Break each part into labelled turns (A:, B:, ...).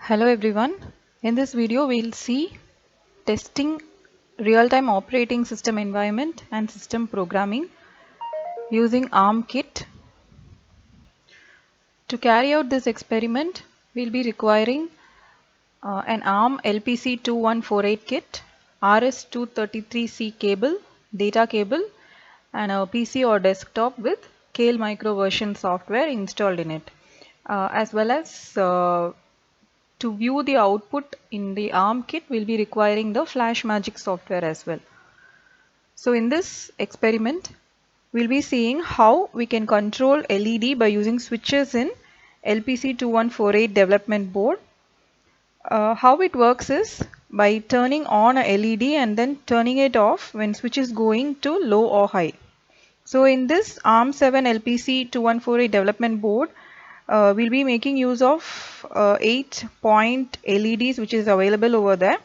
A: Hello everyone. In this video we'll see testing real-time operating system environment and system programming using ARM kit. To carry out this experiment we'll be requiring an ARM LPC 2148 kit, RS233C cable, data cable and a PC or desktop with Keil Micro version software installed in it, as well as to view the output in the ARM kit, we'll be requiring the FlashMagick software as well. So in this experiment, we'll be seeing how we can control LED by using switches in LPC2148 development board. How it works is by turning on a LED and then turning it off when switch is going to low or high. So in this ARM7 LPC2148 development board, we'll be making use of 8-point LEDs which is available over there.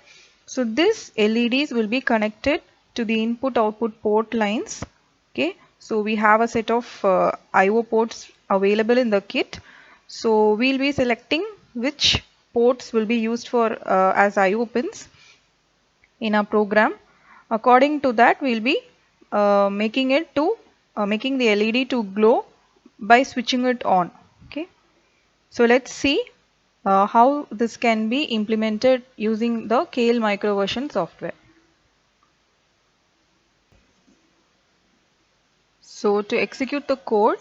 A: So this LEDs will be connected to the input output port lines. Okay, so we have a set of IO ports available in the kit. So we'll be selecting which ports will be used for as IO pins in our program. According to that, we'll be making the LED to glow by switching it on. Okay, so let's see how this can be implemented using the Keil Micro version software. So to execute the code,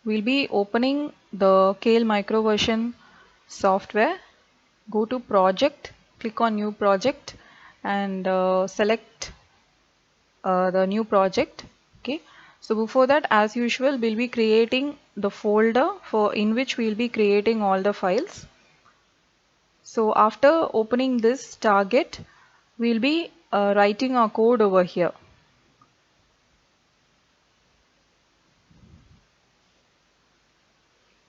A: we'll be opening the Keil Micro version software. Go to project, click on new project and select the new project. Okay, so before that, as usual, we'll be creating the folder in which we'll be creating all the files. So after opening this target, we'll be writing our code over here.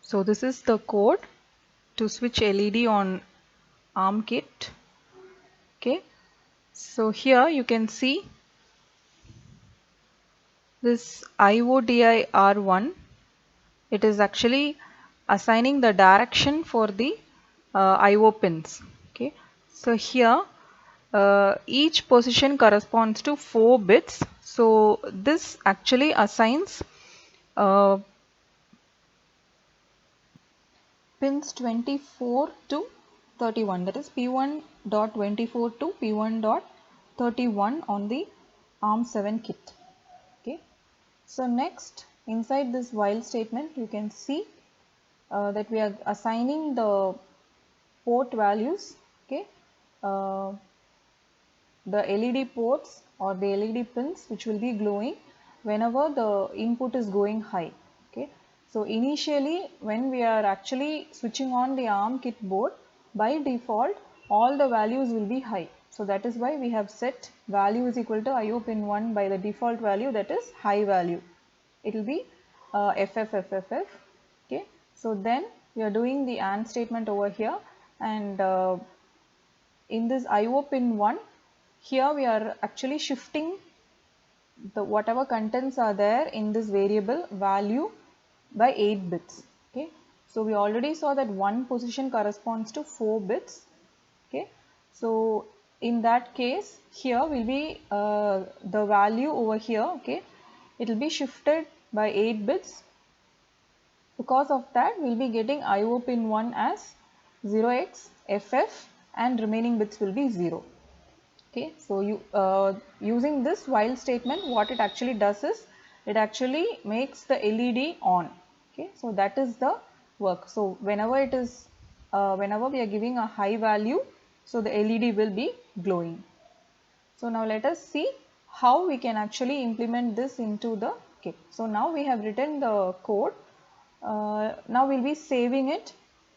A: So this is the code to switch LED on ARM kit. Okay, so here you can see this IODI R1. It is actually assigning the direction for the IO pins. Okay, so here each position corresponds to 4 bits. So this actually assigns pins 24 to 31, that is P1.24 to P1.31 on the ARM7 kit. Okay, so next inside this while statement you can see that we are assigning the port values. Okay, the LED ports or the LED pins which will be glowing whenever the input is going high. Okay, so initially when we are actually switching on the ARM kit board, by default all the values will be high. So that is why we have set value is equal to IO pin 1 by the default value, that is high value. It will be FFFFF. Okay, so then we are doing the AND statement over here, and in this IO pin 1, here we are actually shifting the whatever contents are there in this variable value by 8 bits. Okay, so we already saw that one position corresponds to 4 bits. Okay, so in that case here will be the value over here. Okay, it will be shifted by 8 bits. Because of that, we will be getting IO pin 1 as 0xFF and remaining bits will be 0. Okay, so using this while statement, what it actually does is it actually makes the LED on. Okay, so that is the work. So whenever it is whenever we are giving a high value, so the LED will be glowing. So now let us see how we can actually implement this into the kit. So now we have written the code. Now we'll be saving it.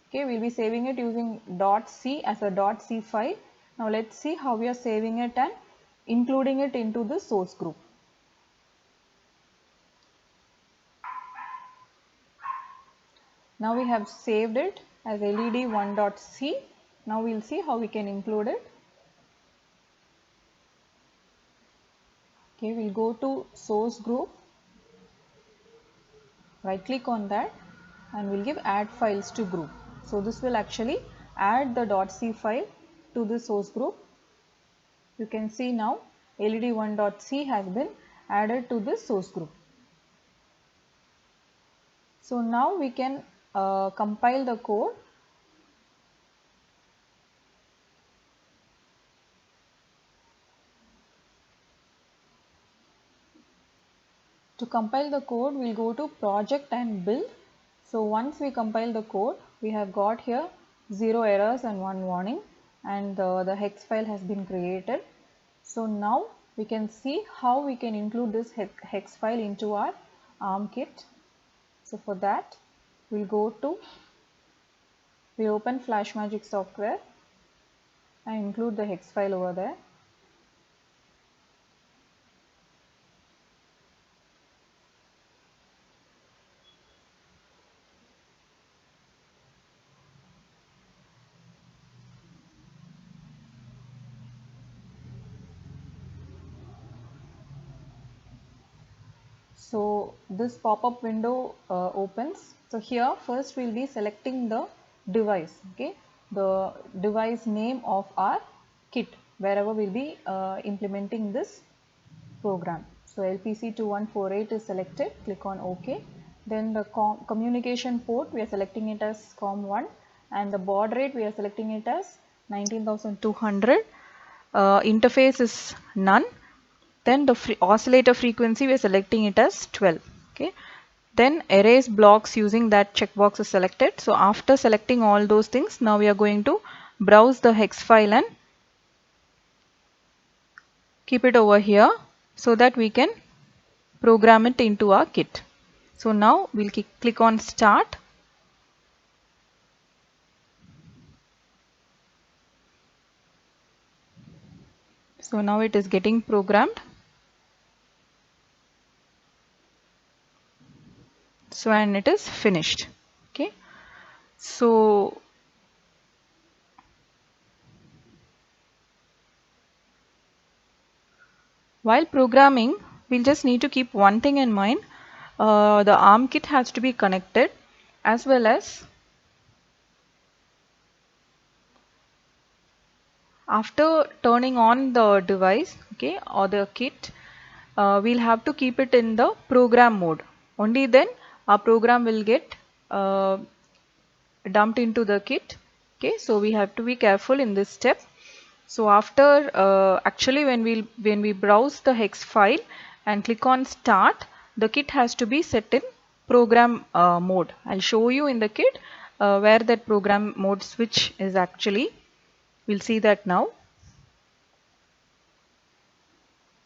A: Okay, we'll be saving it using .c as a .c file. Now let's see how we are saving it and including it into the source group. Now we have saved it as led1.c. Now we'll see how we can include it. Okay, we'll go to source group, right click on that and we'll give add files to group. So this will actually add the .c file to the source group. You can see now led1.c has been added to this source group. So now we can compile the code. To compile the code, we'll go to project and build. So once we compile the code, we have got here 0 errors and 1 warning, and the hex file has been created. So now we can see how we can include this hex file into our ARM kit. So for that, we'll open FlashMagick software and include the hex file over there. So this pop-up window opens. So here first we'll be selecting the device, okay, the device name of our kit wherever we'll be implementing this program. So LPC2148 is selected, click on OK. Then the communication port, we are selecting it as COM1, and the baud rate we are selecting it as 19200. Interface is none. Then the oscillator frequency we are selecting it as 12. Okay. Then erase blocks using that checkbox is selected. So after selecting all those things, now we are going to browse the hex file and keep it over here so that we can program it into our kit. So now we'll click on start. So now it is getting programmed. So and it is finished. Okay. So while programming, we'll just need to keep one thing in mind. The ARM kit has to be connected, as well as after turning on the device, okay, or the kit, we'll have to keep it in the program mode. Only then our program will get dumped into the kit. Okay, so we have to be careful in this step. So after actually when we browse the hex file and click on start, the kit has to be set in program mode. I'll show you in the kit where that program mode switch is actually. We'll see that now.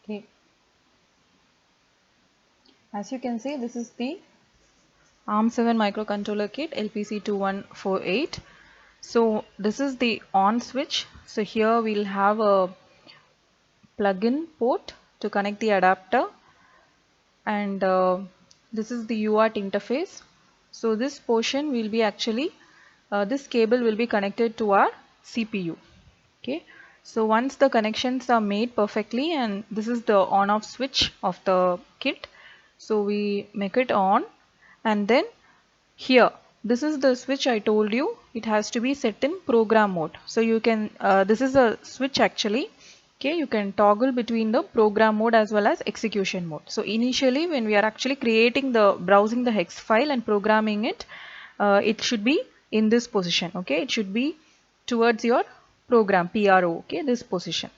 A: Okay. As you can see, this is the ARM7 microcontroller kit LPC2148. So this is the on switch. So here we'll have a plug-in port to connect the adapter, and this is the UART interface. So this portion will be actually this cable will be connected to our CPU. Okay, so once the connections are made perfectly, and this is the on off switch of the kit, so we make it on, and then here this is the switch I told you, it has to be set in program mode. So you can this is a switch actually. Okay, you can toggle between the program mode as well as execution mode. So initially when we are actually creating the browsing the hex file and programming it, it should be in this position. Okay, it should be towards your program PRO. Okay, this position.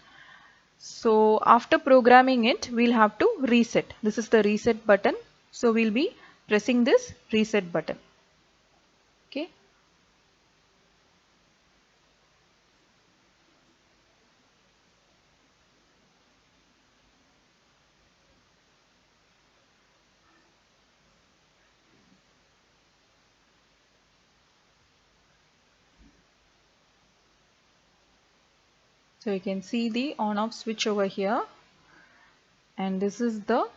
A: So after programming it, we'll have to reset. This is the reset button. So we'll be pressing this reset button. Okay. So you can see the on off switch over here, and this is the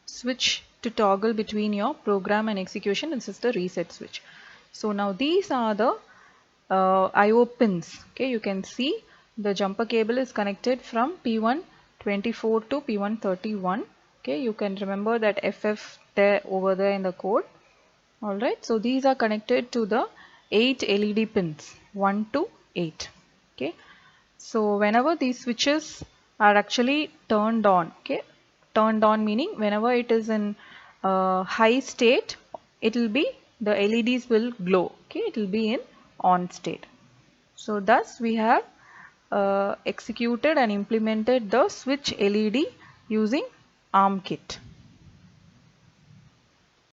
A: switch to toggle between your program and execution. This is the reset switch. So now these are the IO pins. Okay, you can see the jumper cable is connected from P124 to P131. Okay, you can remember that FF there over there in the code. Alright, so these are connected to the 8 LED pins, 1 to 8. Okay, so whenever these switches are actually turned on, okay, turned on meaning whenever it is in high state, it will be, the LEDs will glow. Okay, it will be in on state. So thus we have executed and implemented the switch LED using ARM kit.